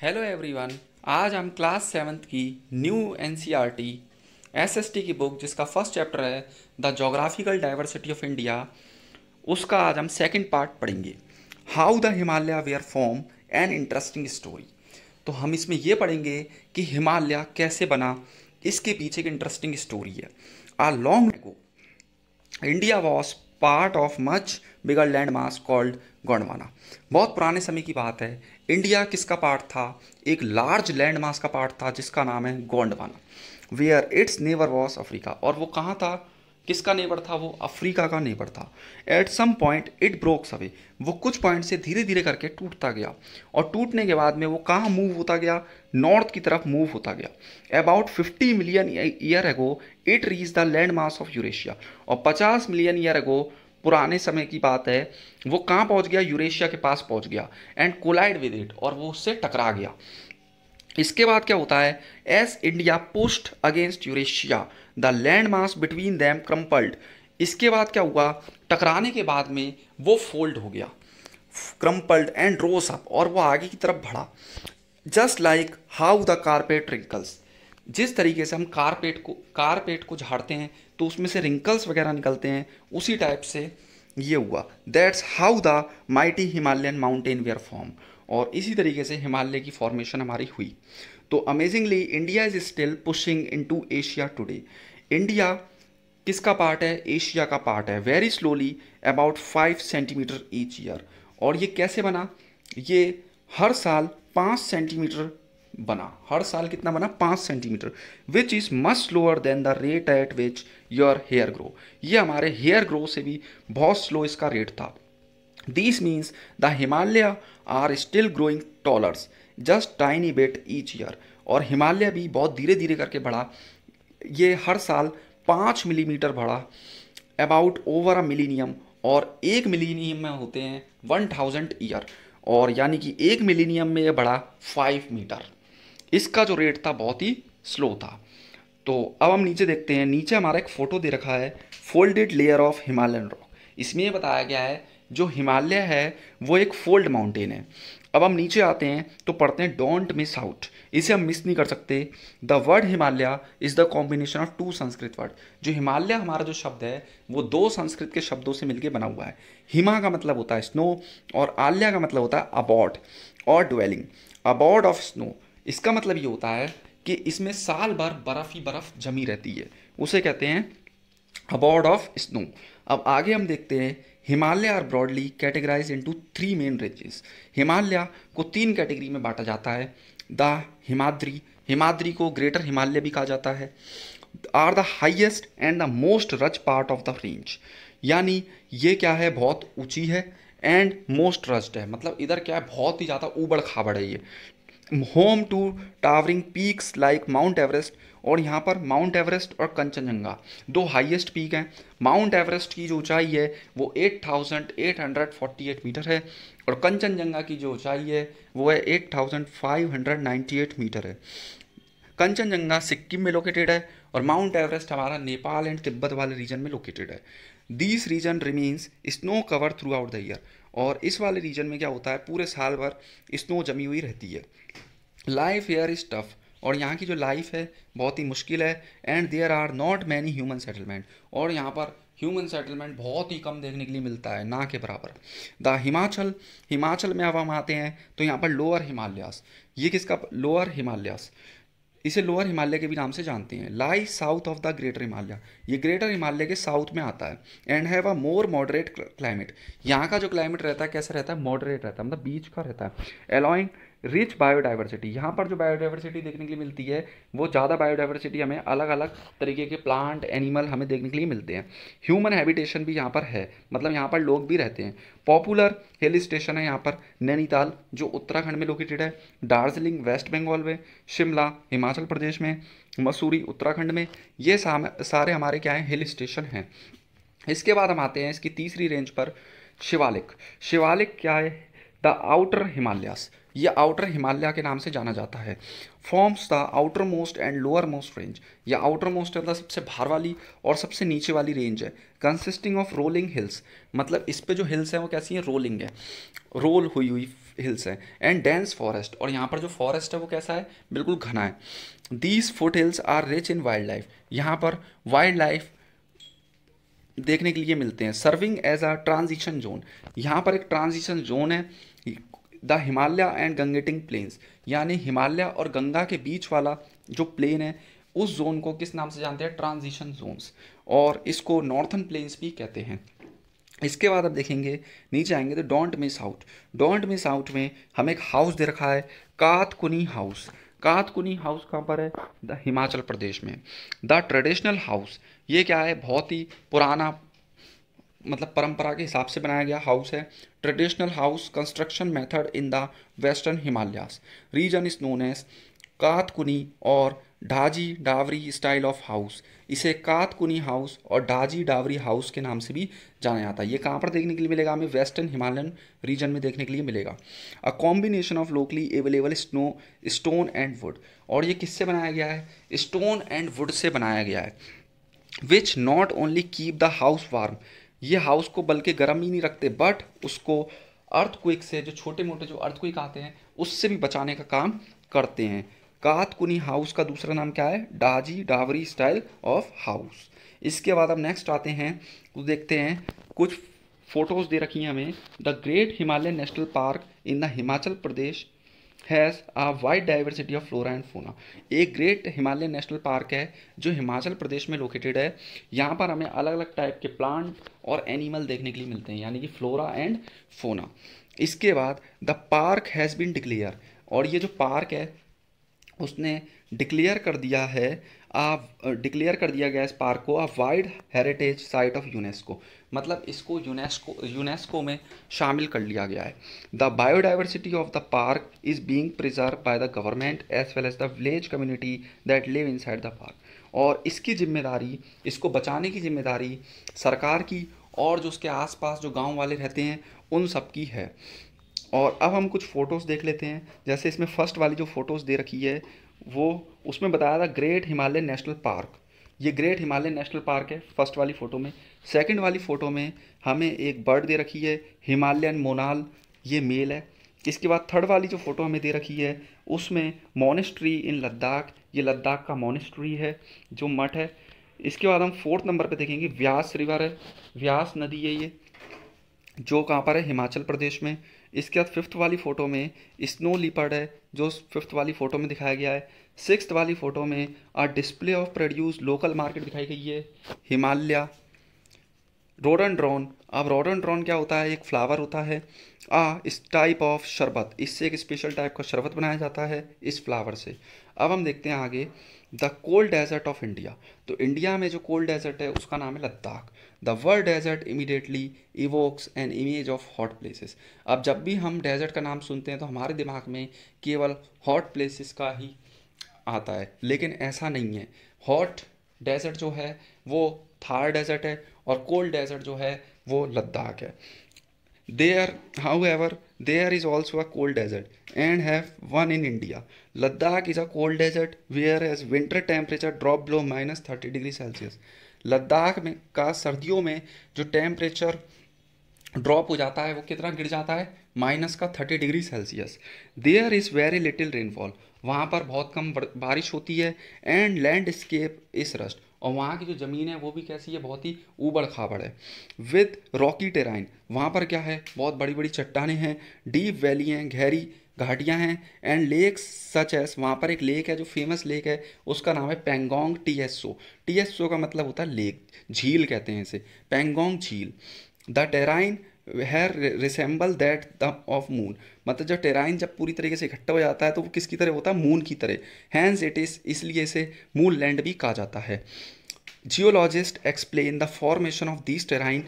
Hello everyone. आज हम class seventh की न्यू एनसीईआरटी एसएसटी की बुक जिसका फर्स्ट चैप्टर है the geographical diversity of India, उसका आज हम सेकंड पार्ट पढ़ेंगे। How the Himalaya were form an interesting story. तो हम इसमें ये पढ़ेंगे कि हिमालय कैसे बना, इसके पीछे एक इंटरेस्टिंग स्टोरी है। A long ago India was part of much bigger land mass called Gondwana. बहुत पुराने समय की बात है। इंडिया किसका पार्ट था? एक लार्ज लैंड मास का पार्ट था जिसका नाम है Gondwana. Where its neighbour was Africa. और वो कहाँ था? किसका नेबर था? वो अफ्रीका का नेबर था। At some point it brokes away. वो कुछ पॉइंट से धीरे धीरे करके टूटता गया और टूटने के बाद में वो कहाँ मूव होता गया? नॉर्थ की तरफ मूव होता गया। About 50 million year ago it reach the land mass of Eurasia. और 50 मिलियन ईयर एगो, पुराने समय की बात है, वो कहाँ पहुंच गया? यूरेशिया के पास पहुंच गया एंड कोलाइड विद इट, और वो उससे टकरा गया। इसके बाद क्या होता है? S India pushed against Eurasia the land mass between them crumpled. इसके बाद क्या हुआ? टकराने के बाद में वो फोल्ड हो गया, क्रम्पल्ड एंड रोस अप, और वो आगे की तरफ बढ़ा। Just like how the carpet wrinkles. जिस तरीके से हम कारपेट को झाड़ते हैं तो उसमें से रिंकल्स वगैरह निकलते हैं, उसी टाइप से ये हुआ। That's how the mighty Himalayan mountain were form. और इसी तरीके से हिमालय की फॉर्मेशन हमारी हुई। तो amazingly India is still pushing into Asia today. India किसका पार्ट है? एशिया का पार्ट है। Very slowly, about 5 centimetre each year. और ये कैसे बना? ये हर साल 5 सेंटीमीटर बना। हर साल कितना बना? 5 centimetre, which is much slower than the rate at which your hair grow. ये हमारे हेयर ग्रो से भी बहुत स्लो इसका रेट था। This means the Himalaya are still growing tallers just tiny bit each year. और हिमालय भी बहुत धीरे धीरे करके बढ़ा। ये हर साल 5 मिलीमीटर बढ़ा, अबाउट ओवर अ मिलीनियम। और एक मिलीनियम में होते हैं 1000 ईयर, और यानी कि एक मिलीनियम में ये बढ़ा 5 मीटर। इसका जो रेट था बहुत ही स्लो था। तो अब हम नीचे देखते हैं। नीचे हमारा एक फोटो दे रखा है, folded layer of Himalayan rock. इसमें ये बताया गया है जो हिमालय है वो एक फोल्ड माउंटेन है। अब हम नीचे आते हैं तो पढ़ते हैं डोंट मिस आउट। इसे हम मिस नहीं कर सकते। The word Himalaya is the combination of 2 Sanskrit word. जो हिमालय हमारा जो शब्द है वो 2 संस्कृत के शब्दों से मिलकर बना हुआ है। हिमा का मतलब होता है स्नो, और आल्या का मतलब होता है अबॉर्ड और ड्वेलिंग। अबॉर्ड ऑफ स्नो, इसका मतलब ये होता है कि इसमें साल भर बर्फ ही बर्फ जमी रहती है, उसे कहते हैं अबॉर्ड ऑफ स्नो। अब आगे हम देखते हैं। Himalaya are broadly categorise into 3 main ranges. Himalaya को 3 कैटेगरी में बांटा जाता है। द हिमाद्री, हिमाद्री को ग्रेटर हिमालय भी कहा जाता है, are the highest and the most rugged part of the range. यानी ये क्या है? बहुत ऊंची है एंड मोस्ट रच्ड है। मतलब इधर क्या है? बहुत ही ज़्यादा ऊबड़ खाबड़ है ये। Home to towering peaks like Mount Everest. और यहाँ पर माउंट एवरेस्ट और कंचनजंगा 2 हाईएस्ट पीक हैं। माउंट एवरेस्ट की जो ऊंचाई है वो 8848 मीटर है, और कंचनजंगा की जो ऊंचाई है वो है 8598 मीटर है। कंचनजंगा सिक्किम में लोकेटेड है, और माउंट एवरेस्ट हमारा नेपाल एंड तिब्बत वाले रीजन में लोकेटेड है। This region remains snow cover throughout the year. और इस वाले रीजन में क्या होता है? पूरे साल भर स्नो जमी हुई रहती है। Life here is tough. और यहाँ की जो लाइफ है बहुत ही मुश्किल है। And there are not many human settlement. और यहाँ पर ह्यूमन सेटलमेंट बहुत ही कम देखने के लिए मिलता है, ना के बराबर। द हिमाचल, हिमाचल में अब हम आते हैं तो यहाँ पर लोअर हिमालयास। ये किसका? लोअर हिमालयास। इसे लोअर हिमालय के भी नाम से जानते हैं। Lie south of the greater Himalaya. ये ग्रेटर हिमालय के साउथ में आता है। And have a more moderate climate. यहाँ का जो क्लाइमेट रहता है कैसा रहता है? मॉडरेट रहता है, मतलब बीच का रहता है। Allowing rich biodiversity. यहाँ पर जो बायोडाइवर्सिटी देखने के लिए मिलती है वो ज़्यादा बायोडाइवर्सिटी, हमें अलग अलग तरीके के प्लांट एनिमल हमें देखने के लिए मिलते हैं। ह्यूमन हैबिटेशन भी यहाँ पर है, मतलब यहाँ पर लोग भी रहते हैं। पॉपुलर हिल स्टेशन है यहाँ पर नैनीताल जो उत्तराखंड में लोकेटेड है, दार्जिलिंग वेस्ट बंगाल में, शिमला हिमाचल प्रदेश में, मसूरी उत्तराखंड में। ये सारे हमारे क्या हैं? हिल स्टेशन हैं। इसके बाद हम आते हैं इसकी तीसरी रेंज पर, शिवालिक। शिवालिक क्या है? The outer Himalayas. ये आउटर हिमालय के नाम से जाना जाता है। Forms the outer most and lower most range. ये आउटर मोस्ट मतलब सबसे बाहर वाली और सबसे नीचे वाली रेंज है। कंसिस्टिंग ऑफ रोलिंग हिल्स, मतलब इस पे जो हिल्स हैं वो कैसी हैं? रोलिंग है, रोल हुई हुई हिल्स हैं एंड डेंस फॉरेस्ट, और यहाँ पर जो फॉरेस्ट है वो कैसा है, बिल्कुल घना है। These foothills are rich in wildlife, यहाँ पर वाइल्ड लाइफ देखने के लिए मिलते हैं। Serving as a transition zone, यहाँ पर एक ट्रांजिशन जोन है, the Himalaya and Gangetic plains, यानी हिमालय और गंगा के बीच वाला जो प्लेन है उस जोन को किस नाम से जानते हैं, ट्रांजिशन जोन्स, और इसको नॉर्थन प्लेन्स भी कहते हैं। इसके बाद अब देखेंगे, नीचे आएंगे तो don't miss out. Don't miss out में हमें एक हाउस दे रखा है, कातकुनी हाउस। कातकुनी हाउस कहाँ पर है, द हिमाचल प्रदेश में। द ट्रेडिशनल हाउस, ये क्या है, बहुत ही पुराना मतलब परंपरा के हिसाब से बनाया गया हाउस है। Traditional house construction method in the western Himalayas region is known as Kathkuni और Dhajji Dewari style of house. इसे कातकुनी हाउस और ढाजी डावरी हाउस के नाम से भी जाना जाता है। ये कहाँ पर देखने के लिए मिलेगा, हमें वेस्टर्न हिमालयन रीजन में देखने के लिए मिलेगा। A combination of locally available stone and would, और ये किससे बनाया गया है, स्टोन एंड वुड से बनाया गया है। Which not only keep the house warm, ये हाउस को बल्कि गर्म ही नहीं रखते बट उसको अर्थक्वेक से, जो छोटे मोटे जो अर्थक्वेक आते हैं उससे भी बचाने का काम करते हैं। कातकुनी हाउस का दूसरा नाम क्या है, डाजी डावरी स्टाइल ऑफ हाउस। इसके बाद अब नेक्स्ट आते हैं तो देखते हैं कुछ फोटोज दे रखी हैं हमें। The great Himalayan national park in the Himachal Pradesh has a wide diversity of flora and fauna. एक ग्रेट हिमालयन नेशनल पार्क है जो हिमाचल प्रदेश में लोकेटेड है। यहाँ पर हमें अलग अलग टाइप के प्लांट और एनिमल देखने के लिए मिलते हैं, यानी कि फ्लोरा एंड फोना। इसके बाद the park has been declare, और ये जो पार्क है उसने डिक्लेयर कर दिया है, डिक्लेयर कर दिया गया इस पार्क को a wide heritage site of UNESCO, मतलब इसको यूनेस्को में शामिल कर लिया गया है। The biodiversity of the park is being preserve by the government as well as the village community that live inside the park, और इसकी जिम्मेदारी, इसको बचाने की जिम्मेदारी सरकार की और जो उसके आसपास जो गांव वाले रहते हैं उन सब की है। और अब हम कुछ फ़ोटोज़ देख लेते हैं। जैसे इसमें फर्स्ट वाली जो फ़ोटोज़ दे रखी है वो उसमें बताया था ग्रेट हिमालयन नेशनल पार्क, ये ग्रेट हिमालयन नेशनल पार्क है फर्स्ट वाली फ़ोटो में। सेकंड वाली फ़ोटो में हमें एक बर्ड दे रखी है, हिमालयन मोनाल, ये मेल है। इसके बाद थर्ड वाली जो फ़ोटो हमें दे रखी है उसमें मोनेस्ट्री इन लद्दाख, ये लद्दाख का मोनेस्ट्री है जो मठ है। इसके बाद हम फोर्थ नंबर पे देखेंगे व्यास रिवर है, व्यास नदी है ये, जो कहाँ पर है, हिमाचल प्रदेश में। इसके बाद फिफ्थ वाली फ़ोटो में स्नो लिपर्ड है जो फिफ्थ वाली फ़ोटो में दिखाया गया है। सिक्स्थ वाली फ़ोटो में display of produce local market दिखाई गई है, हिमालय। रोडोडेंड्रॉन, अब रोडोडेंड्रॉन क्या होता है, एक फ्लावर होता है। इस टाइप ऑफ शरबत, इससे एक स्पेशल टाइप का शरबत बनाया जाता है इस फ्लावर से। अब हम देखते हैं आगे, the cold desert of India, तो इंडिया में जो कोल्ड डेजर्ट है उसका नाम है Ladakh. The word desert immediately evokes an image of hot places, अब जब भी हम डेजर्ट का नाम सुनते हैं तो हमारे दिमाग में केवल हॉट प्लेसेस का ही आता है, लेकिन ऐसा नहीं है। हॉट डेजर्ट जो है वो थार डेजर्ट है और कोल्ड डेजर्ट जो है वो लद्दाख है। There however there is also a cold desert and have one in India. Ladakh is a cold desert whereas winter temperature drop below -30°C. Ladakh में का सर्दियों में जो टेम्परेचर ड्रॉप हो जाता है वो कितना गिर जाता है, -30°C। There is very little rainfall, वहाँ पर बहुत कम बारिश होती है। एंड लैंडस्केप इज रस्ट, और वहाँ की जो ज़मीन है वो भी कैसी है, बहुत ही ऊबड़ खाबड़ है। विद रॉकी टेराइन, वहाँ पर क्या है, बहुत बड़ी बड़ी चट्टानें हैं, डीप वैली हैं, गहरी घाटियाँ हैं। एंड लेक्स सच एस, वहाँ पर एक लेक है जो फेमस लेक है उसका नाम है पेंगोंग टीएसओ। टीएसओ का मतलब होता है लेक, झील कहते हैं इसे, पेंगोंग झील। The terrain here resemble that the of moon, मतलब जब टेराइन जब पूरी तरीके से इकट्ठा हो जाता है तो वो किसकी तरह होता है, मून की तरह। हैंस इट इज़, इसलिए इसे मून लैंड भी कहा जाता है। Geologist explain the formation of this terrain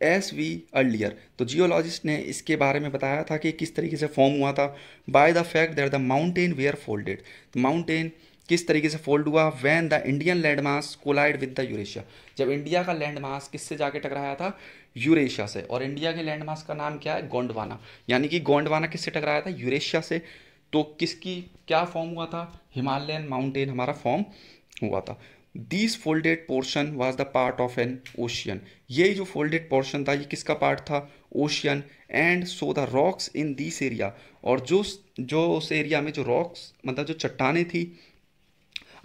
S V earlier, तो जियोलॉजिस्ट ने इसके बारे में बताया था कि किस तरीके से फॉर्म हुआ था। By the fact that the mountain were folded, mountain किस तरीके से फोल्ड हुआ, when the Indian land mass collide with the Eurasia, जब इंडिया का लैंड मास किससे जाके टकराया था, यूरेशिया से। और इंडिया के लैंड मास का नाम क्या है, गोंडवाना, यानी कि गोंडवाना किससे टकराया था, यूरेशिया से। तो किसकी क्या फॉर्म हुआ था, हिमालयन माउंटेन हमारा फॉर्म हुआ था। This folded portion was the part of N ocean, ये जो फोल्डेड पोर्शन था ये किसका पार्ट था, ocean. And so the rocks in this area, और जो जो उस एरिया में जो रॉक्स मतलब जो चट्टाने थी,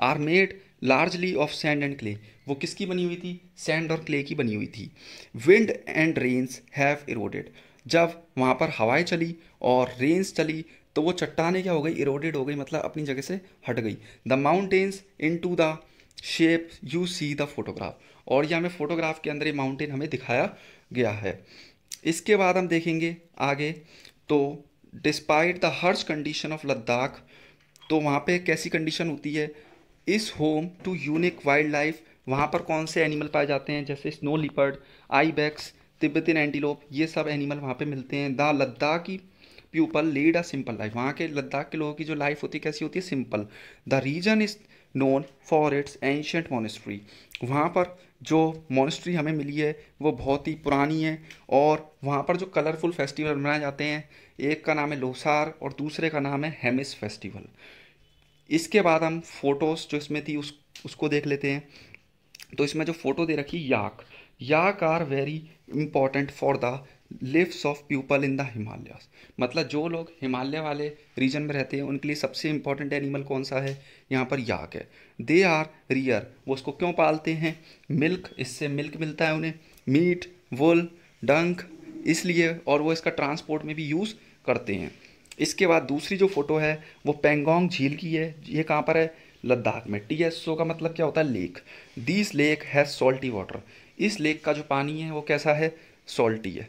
are made largely of sand and clay, वो किसकी बनी हुई थी, सैंड और क्ले की बनी हुई थी। Wind and rains have eroded, जब वहाँ पर हवाएं चली और रेन्स चली तो वो चट्टाने क्या हो गई, इरोडेड हो गई, मतलब अपनी जगह से हट गई। The mountains into the shape you see the photograph, और ये हमें फोटोग्राफ के अंदर ये माउंटेन हमें दिखाया गया है। इसके बाद हम देखेंगे आगे, तो despite the harsh condition of Ladakh, तो वहाँ पे कैसी कंडीशन होती है, is home to unique wildlife, वहाँ पर कौन से एनिमल पाए जाते हैं, जैसे snow leopard, ibex, Tibetan antelope, ये सब एनिमल वहाँ पे मिलते हैं। The Ladakhi people lead a simple life, वहाँ के लद्दाख के लोगों की जो लाइफ होती है कैसी होती है, simple. The region is known for its ancient monastery, वहाँ पर जो मोनेस्ट्री हमें मिली है वो बहुत ही पुरानी है, और वहाँ पर जो कलरफुल फेस्टिवल मनाए जाते हैं, एक का नाम है लोसार और दूसरे का नाम है हेमिस फेस्टिवल। इसके बाद हम फोटोज़ जो इसमें थी उसको देख लेते हैं। तो इसमें जो फोटो दे रखी, yak are very important for the lives of people in the Himalayas, मतलब जो लोग हिमालय वाले रीजन में रहते हैं उनके लिए सबसे इंपॉर्टेंट एनिमल कौन सा है, यहाँ पर याक है। दे आर रियर, वो उसको क्यों पालते हैं, मिल्क, इससे मिल्क मिलता है उन्हें, मीट, वुल, डंक, इसलिए, और वो इसका ट्रांसपोर्ट में भी यूज़ करते हैं। इसके बाद दूसरी जो फोटो है वो पेंगोंग झील की है, ये कहाँ पर है, लद्दाख में। TSO का मतलब क्या होता है, lake. This lake has salty water, इस लेक का जो पानी है वो कैसा है, सॉल्टी है।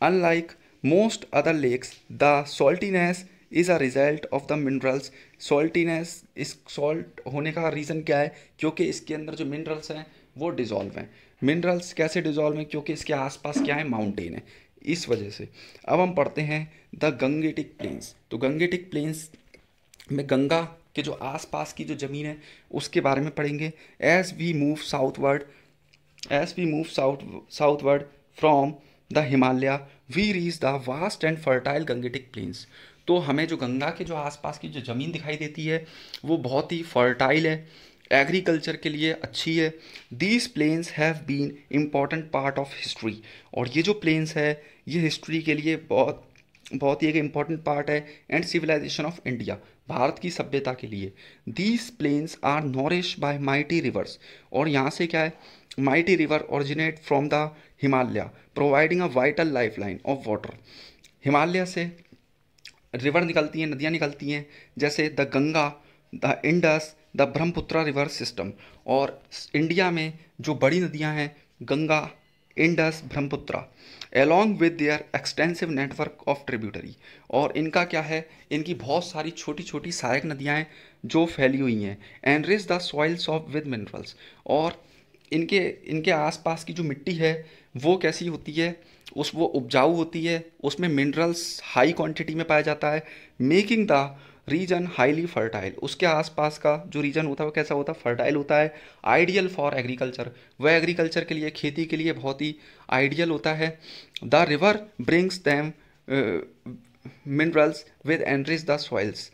Unlike most other lakes the saltiness is a result of the minerals, saltiness, इस सॉल्ट होने का रीज़न क्या है, क्योंकि इसके अंदर जो मिनरल्स हैं वो डिज़ोल्व हैं। मिनरल्स कैसे डिज़ोल्व हैं, क्योंकि इसके आसपास क्या है, माउंटेन है, इस वजह से। अब हम पढ़ते हैं द गंगेटिक प्लेन्स, तो गंगेटिक प्लेन्स में गंगा के जो आसपास की जो ज़मीन है उसके बारे में पढ़ेंगे। As we move southward, as we move southward from the Himalaya we reach the vast and fertile Gangetic plains, तो हमें जो गंगा के जो आसपास की जो ज़मीन दिखाई देती है वो बहुत ही फर्टाइल है, एग्रीकल्चर के लिए अच्छी है। These plains have been important part of history, और ये जो प्लेन्स है ये हिस्ट्री के लिए बहुत ही एक इम्पॉर्टेंट पार्ट है, and civilisation of India, Bharat की सभ्यता के लिए। These plains are nourish by mighty rivers, और यहाँ से क्या है, mighty river originate from the Himalaya providing a vital lifeline of water, Himalaya से रिवर निकलती हैं, नदियाँ निकलती हैं, जैसे the Ganga, the Indus, the Brahmaputra river system, और इंडिया में जो बड़ी नदियाँ हैं Ganga, Indus, Brahmaputra, along with their extensive network of tributary, और इनका क्या है, इनकी बहुत सारी छोटी छोटी सहायक नदियाँ हैं जो फैली हुई हैं। enrich the soils of with minerals, और इनके इनके आसपास की जो मिट्टी है वो कैसी होती है, वो उपजाऊ होती है, उसमें मिनरल्स हाई क्वांटिटी में पाया जाता है। Making the region highly fertile, उसके आसपास का जो रीजन होता है वो कैसा होता है, फर्टाइल होता है। आइडियल फॉर एग्रीकल्चर, वह एग्रीकल्चर के लिए, खेती के लिए बहुत ही आइडियल होता है। The river brings them minerals with enrich the soils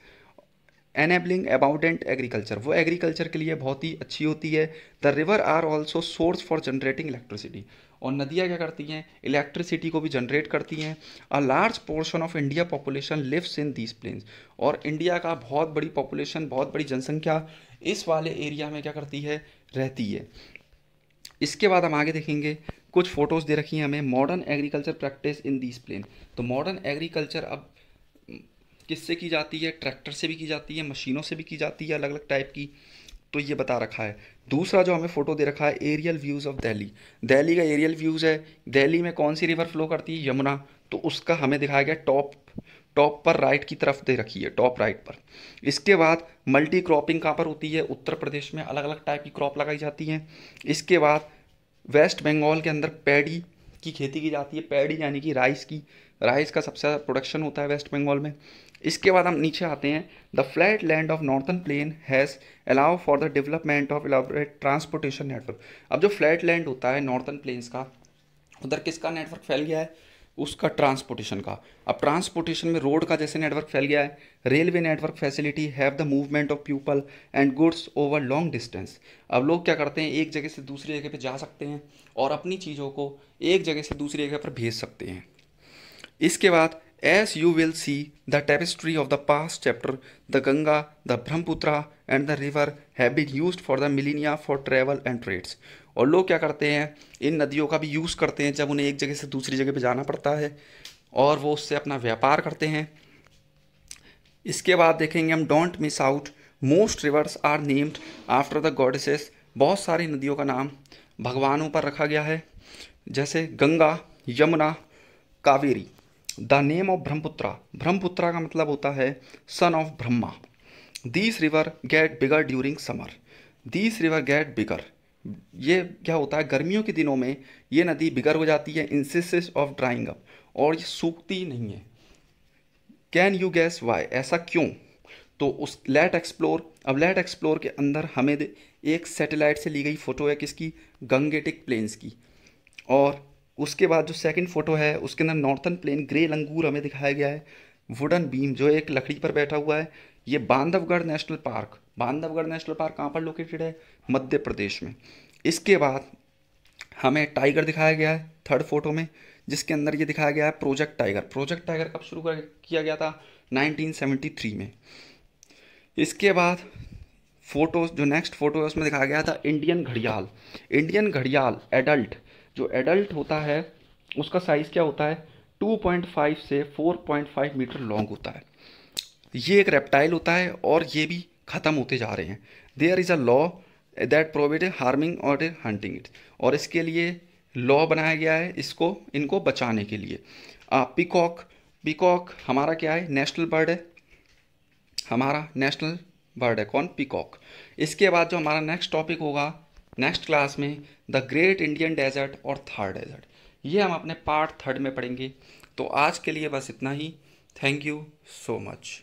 enabling abundant agriculture, वो एग्रीकल्चर के लिए बहुत ही अच्छी होती है। The river are also source for generating electricity, और नदियाँ क्या करती हैं, इलेक्ट्रिसिटी को भी जनरेट करती हैं। A large portion of India population lives in these plains, और इंडिया का बहुत बड़ी पॉपुलेशन, बहुत बड़ी जनसंख्या इस वाले एरिया में क्या करती है, रहती है। इसके बाद हम आगे देखेंगे, कुछ फोटोज़ दे रखी हैं हमें, modern agriculture practice in these plain. तो मॉडर्न एग्रीकल्चर अब किससे की जाती है, ट्रैक्टर से भी की जाती है, मशीनों से भी की जाती है, अलग अलग टाइप की, तो ये बता रखा है। दूसरा जो हमें फोटो दे रखा है, aerial views of Delhi, Delhi का एरियल व्यूज़ है। दिल्ली में कौन सी रिवर फ्लो करती है, यमुना, तो उसका हमें दिखाया गया टॉप पर राइट की तरफ दे रखी है, टॉप राइट पर। इसके बाद मल्टी क्रॉपिंग कहाँ पर होती है, उत्तर प्रदेश में अलग अलग टाइप की क्रॉप लगाई जाती हैं। इसके बाद वेस्ट बंगाल के अंदर पैडी की खेती की जाती है, पैडी यानी कि राइस का सबसे ज़्यादा प्रोडक्शन होता है वेस्ट बंगाल में। इसके बाद हम नीचे आते हैं, the flat land of northern plain has allow for the development of elaborate transportation network. अब जो फ्लैट लैंड होता है नॉर्थन प्लेन्स का, उधर किसका नेटवर्क फैल गया है, उसका ट्रांसपोर्टेशन का। अब ट्रांसपोर्टेशन में रोड का जैसे नेटवर्क फैल गया है, railway network facility have the movement of people and goods over long distance. अब लोग क्या करते हैं, एक जगह से दूसरी जगह पे जा सकते हैं और अपनी चीज़ों को एक जगह से दूसरी जगह पर भेज सकते हैं। इसके बाद as you will see the tapestry of the past chapter, the Ganga, the Brahmaputra and the river have been used for the millennia for travel and trades. और लोग क्या करते हैं, इन नदियों का भी यूज़ करते हैं जब उन्हें एक जगह से दूसरी जगह पे जाना पड़ता है और वो उससे अपना व्यापार करते हैं। इसके बाद देखेंगे हम don't miss out, most rivers are named after the goddesses. बहुत सारी नदियों का नाम भगवानों पर रखा गया है, जैसे Ganga, Yamuna, Kaveri. The name of Brahmaputra, Brahmaputra का मतलब होता है son of Brahma. These river get bigger during summer, these river get bigger, ये क्या होता है, गर्मियों के दिनों में ये नदी बिगर हो जाती है, इंसिस ऑफ ड्राइंग अप, और ये सूखती नहीं है। कैन यू गैस वाई, ऐसा क्यों? तो उस लेट एक्सप्लोर, अब लेट एक्सप्लोर के अंदर हमें एक सैटेलाइट से ली गई फ़ोटो है किसकी, गंगेटिक प्लेन्स की। और उसके बाद जो सेकंड फोटो है उसके अंदर नॉर्थन प्लेन ग्रे लंगूर हमें दिखाया गया है, वुडन बीम जो एक लकड़ी पर बैठा हुआ है। ये Bandhavgarh national park, Bandhavgarh national park कहाँ पर लोकेटेड है, मध्य प्रदेश में। इसके बाद हमें टाइगर दिखाया गया है थर्ड फोटो में, जिसके अंदर ये दिखाया गया है प्रोजेक्ट टाइगर। प्रोजेक्ट टाइगर कब शुरू किया गया था, 1973 में। इसके बाद फोटो जो नेक्स्ट फोटो है उसमें दिखाया गया था इंडियन घड़ियाल। इंडियन घड़ियाल एडल्ट, जो एडल्ट होता है उसका साइज़ क्या होता है, 2.5 से 4.5 मीटर लॉन्ग होता है। ये एक रेप्टाइल होता है और ये भी ख़त्म होते जा रहे हैं। There is a law that prohibit harming और हंटिंग इट, और इसके लिए लॉ बनाया गया है इसको, इनको बचाने के लिए। पीकॉक, पीकॉक हमारा क्या है, नेशनल बर्ड है, हमारा नेशनल बर्ड है कौन, पीकॉक। इसके बाद जो हमारा नेक्स्ट टॉपिक होगा नेक्स्ट क्लास में, द ग्रेट इंडियन डेजर्ट और थार डेजर्ट, ये हम अपने पार्ट थर्ड में पढ़ेंगे। तो आज के लिए बस इतना ही। Thank you so much.